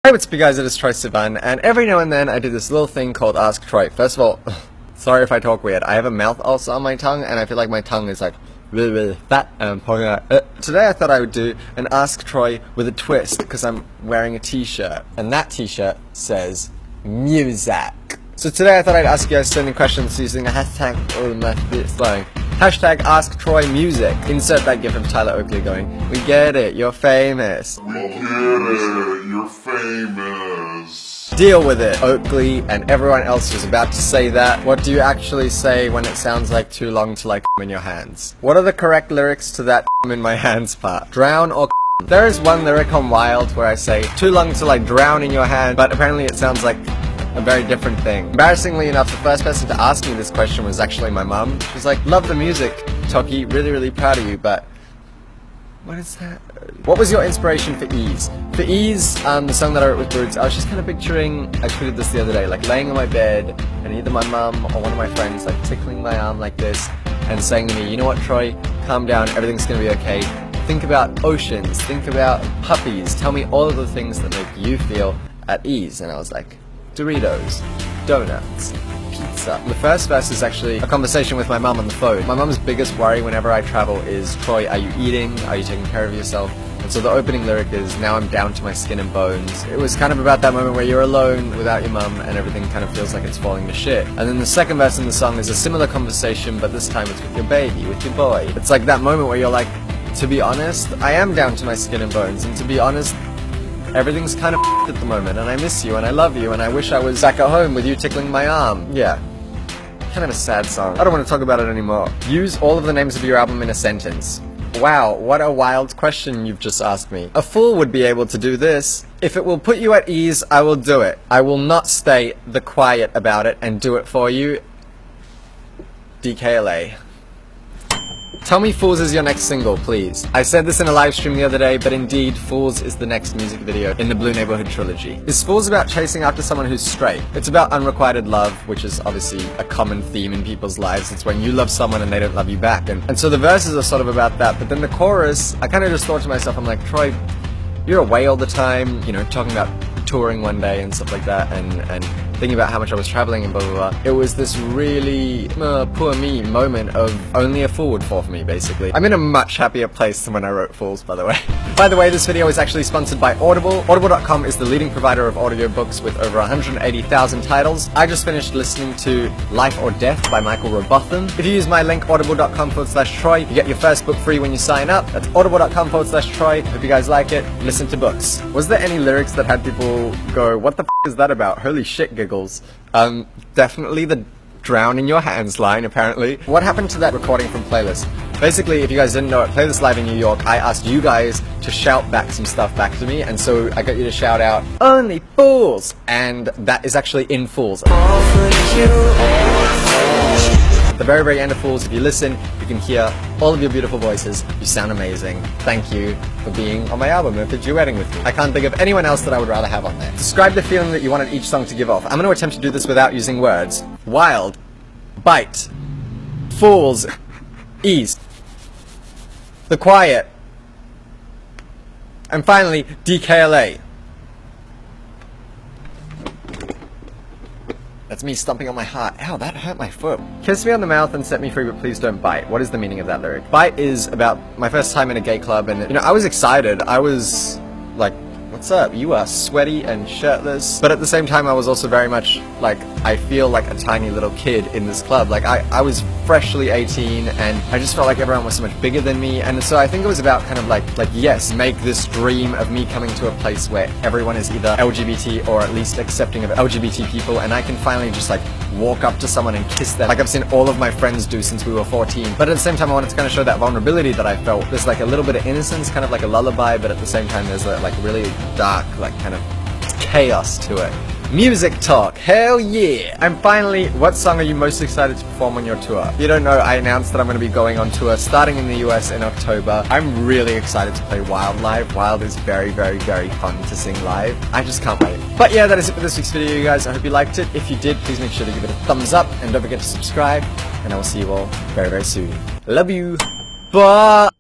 Hey, what's up you guys, it is Troye Sivan, and every now and then I do this little thing called Ask Troye. First of all, sorry if I talk weird. I have a mouth ulcer on my tongue, and I feel like my tongue is like really, really fat, and I'm talking like, Today I thought I would do an Ask Troye with a twist, because I'm wearing a t-shirt, and that t-shirt says music. So today I thought I'd ask you guys sending questions using a hashtag, oh my bit slang. Hashtag Ask Troye Music. Insert that gif of Tyler Oakley going, "We get it, you're famous. We get it, you're famous." Deal with it, Oakley and everyone else who's about to say that. What do you actually say when it sounds like too long to like in your hands? What are the correct lyrics to that in my hands part? Drown or There is one lyric on Wild where I say too long to like drown in your hand, but apparently it sounds like a very different thing. Embarrassingly enough, the first person to ask me this question was actually my mum. She's like, "Love the music, Toki, really, really proud of you, but what is that?" What was your inspiration for Ease? For Ease, the song that I wrote with Broods, I was just kind of picturing, I tweeted this the other day, like laying on my bed, and either my mum or one of my friends like tickling my arm like this, and saying to me, "You know what, Troye, calm down, everything's gonna be okay. Think about oceans, think about puppies, tell me all of the things that make you feel at ease." And I was like, Doritos, donuts, pizza. The first verse is actually a conversation with my mum on the phone. My mum's biggest worry whenever I travel is, "Troye, are you eating? Are you taking care of yourself?" And so the opening lyric is, "Now I'm down to my skin and bones." It was kind of about that moment where you're alone without your mum and everything kind of feels like it's falling to shit. And then the second verse in the song is a similar conversation, but this time it's with your baby, with your boy. It's like that moment where you're like, to be honest, I am down to my skin and bones, and to be honest, everything's kind of at the moment, and I miss you, and I love you, and I wish I was back at home with you tickling my arm. Yeah. Kind of a sad song. I don't want to talk about it anymore. Use all of the names of your album in a sentence. Wow, what a wild question you've just asked me. A fool would be able to do this. If it will put you at ease, I will do it. I will not stay the quiet about it and do it for you. DKLA. Tell me Fools is your next single, please. I said this in a live stream the other day, but indeed, Fools is the next music video in the Blue Neighborhood trilogy. Is Fools about chasing after someone who's straight? It's about unrequited love, which is obviously a common theme in people's lives. It's when you love someone and they don't love you back. And so the verses are sort of about that, but then the chorus, I kind of just thought to myself, I'm like, Troye, you're away all the time, you know, talking about touring one day and stuff like that, and thinking about how much I was traveling and blah blah blah. It was this really poor me moment of only a fool would fall for me, basically. I'm in a much happier place than when I wrote Fools, by the way. By the way, this video is actually sponsored by Audible. Audible.com is the leading provider of audiobooks with over 180,000 titles. I just finished listening to Life or Death by Michael Robotham. If you use my link audible.com/Troye, you get your first book free when you sign up. That's audible.com/Troye. Hope you guys like it. Listen to books. Was there any lyrics that had people go, "What the f is that about? Holy shit, giggles"? Definitely the drown in your hands line, apparently. What happened to that recording from Playlist? Basically, if you guys didn't know it, Playlist Live in New York, I asked you guys to shout back some stuff back to me, and so I got you to shout out, "Only Fools!" And that is actually in Fools. At the very, very end of Fools, if you listen, you can hear all of your beautiful voices. You sound amazing. Thank you for being on my album and for duetting with me. I can't think of anyone else that I would rather have on there. Describe the feeling that you wanted each song to give off. I'm going to attempt to do this without using words. Wild. Bite. Fools. Ease. The Quiet. And finally, DKLA. That's me stomping on my heart. Ow, that hurt my foot. Kiss me on the mouth and set me free, but please don't bite. What is the meaning of that lyric? Bite is about my first time in a gay club, and, you know, I was excited. I was like, "What's up? You are sweaty and shirtless." But at the same time, I was also very much like, I feel like a tiny little kid in this club. Like, I was freshly 18, and I just felt like everyone was so much bigger than me. And so I think it was about kind of like yes, make this dream of me coming to a place where everyone is either LGBT or at least accepting of LGBT people, and I can finally just like walk up to someone and kiss them, like I've seen all of my friends do since we were 14. But at the same time, I wanted to kind of show that vulnerability that I felt. There's like a little bit of innocence, kind of like a lullaby, but at the same time, there's like really dark, like kind of chaos to it. Music talk, hell yeah! And finally, what song are you most excited to perform on your tour? If you don't know, I announced that I'm going to be going on tour starting in the US in October. I'm really excited to play Wild live. Wild is very, very, very fun to sing live. I just can't wait. But yeah, that is it for this week's video, you guys. I hope you liked it. If you did, please make sure to give it a thumbs up, and don't forget to subscribe, and I will see you all very, very soon. Love you! Bye!